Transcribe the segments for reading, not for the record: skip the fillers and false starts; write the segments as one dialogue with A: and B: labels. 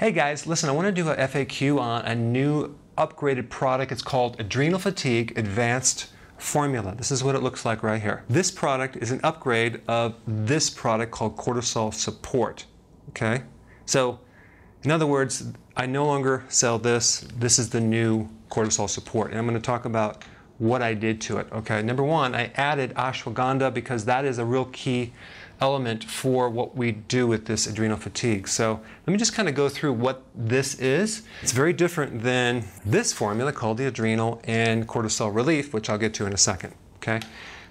A: Hey guys, listen, I want to do a FAQ on a new upgraded product. It's called Adrenal Fatigue Advanced Formula. This is what it looks like right here. This product is an upgrade of this product called Cortisol Support. Okay? So, in other words, I no longer sell this. This is the new Cortisol Support. And I'm going to talk about what I did to it. Okay? Number one, I added ashwagandha because that is a real key element for what we do with this adrenal fatigue. So let me just kind of go through what this is. It's very different than this formula called the Adrenal and Cortisol Relief, which I'll get to in a second. Okay?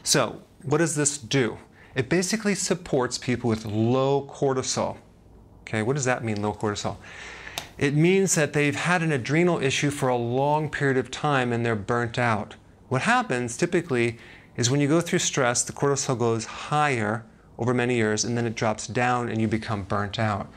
A: So what does this do? It basically supports people with low cortisol. Okay, what does that mean, low cortisol? It means that they've had an adrenal issue for a long period of time and they're burnt out. What happens typically is when you go through stress, the cortisol goes higher over many years, and then it drops down and you become burnt out.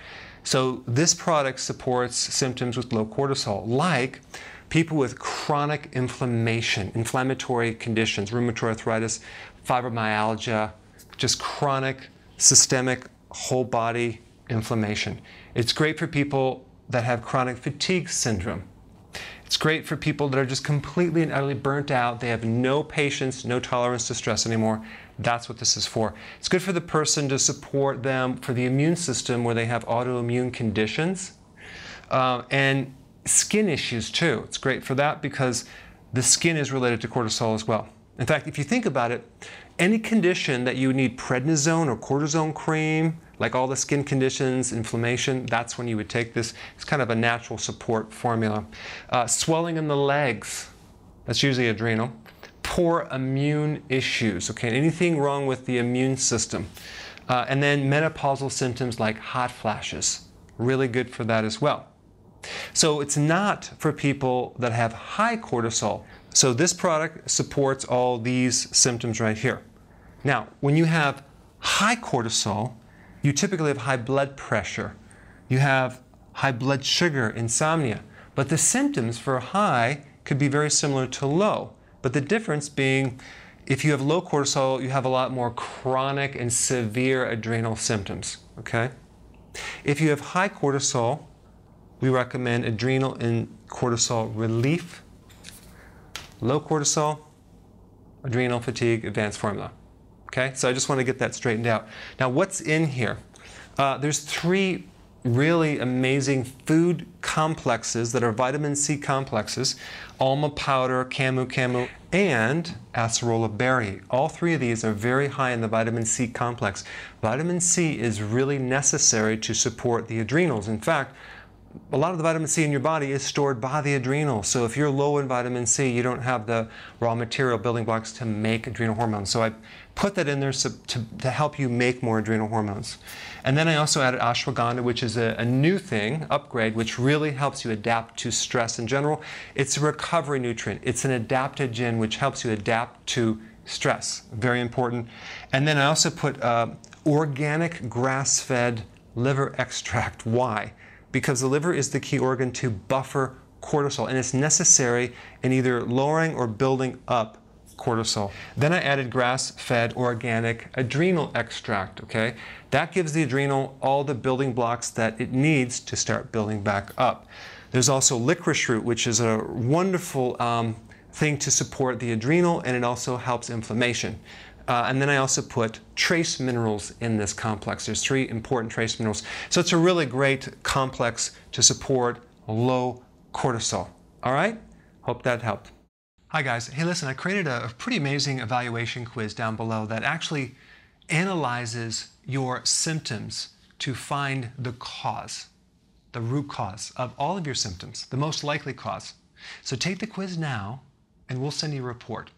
A: So this product supports symptoms with low cortisol, like people with chronic inflammation, inflammatory conditions, rheumatoid arthritis, fibromyalgia, just chronic, systemic, whole body inflammation. It's great for people that have chronic fatigue syndrome. It's great for people that are just completely and utterly burnt out. They have no patience, no tolerance to stress anymore. That's what this is for. It's good for the person to support them for the immune system where they have autoimmune conditions and skin issues too. It's great for that because the skin is related to cortisol as well. In fact, if you think about it, any condition that you need prednisone or cortisone cream, like all the skin conditions, inflammation, that's when you would take this. It's kind of a natural support formula. Swelling in the legs, that's usually adrenal. Poor immune issues, okay, anything wrong with the immune system. And then menopausal symptoms like hot flashes, really good for that as well. So it's not for people that have high cortisol. So this product supports all these symptoms right here. Now, when you have high cortisol, you typically have high blood pressure. You have high blood sugar, insomnia. But the symptoms for high could be very similar to low. But the difference being, if you have low cortisol, you have a lot more chronic and severe adrenal symptoms, okay? If you have high cortisol, we recommend Adrenal and Cortisol Relief. Low cortisol, Adrenal Fatigue Advanced Formula. Okay, so I just want to get that straightened out. Now, what's in here? There's 3 really amazing food complexes that are vitamin C complexes: alma powder, camu, and acerola berry. All 3 of these are very high in the vitamin C complex. Vitamin C is really necessary to support the adrenals. In fact, a lot of the vitamin C in your body is stored by the adrenals. So if you're low in vitamin C, you don't have the raw material building blocks to make adrenal hormones. So I put that in there to help you make more adrenal hormones. And then I also added ashwagandha, which is a new thing, upgrade, which really helps you adapt to stress in general. It's a recovery nutrient. It's an adaptogen, which helps you adapt to stress. Very important. And then I also put organic grass-fed liver extract. Why? Because the liver is the key organ to buffer cortisol, and it's necessary in either lowering or building up cortisol. Then I added grass-fed organic adrenal extract, okay? That gives the adrenal all the building blocks that it needs to start building back up. There's also licorice root, which is a wonderful thing to support the adrenal, and it also helps inflammation. And then I also put trace minerals in this complex. There's 3 important trace minerals. So it's a really great complex to support low cortisol. All right? Hope that helped. Hi guys. Hey, listen, I created a pretty amazing evaluation quiz down below that actually analyzes your symptoms to find the cause, the root cause of all of your symptoms, the most likely cause. So take the quiz now and we'll send you a report.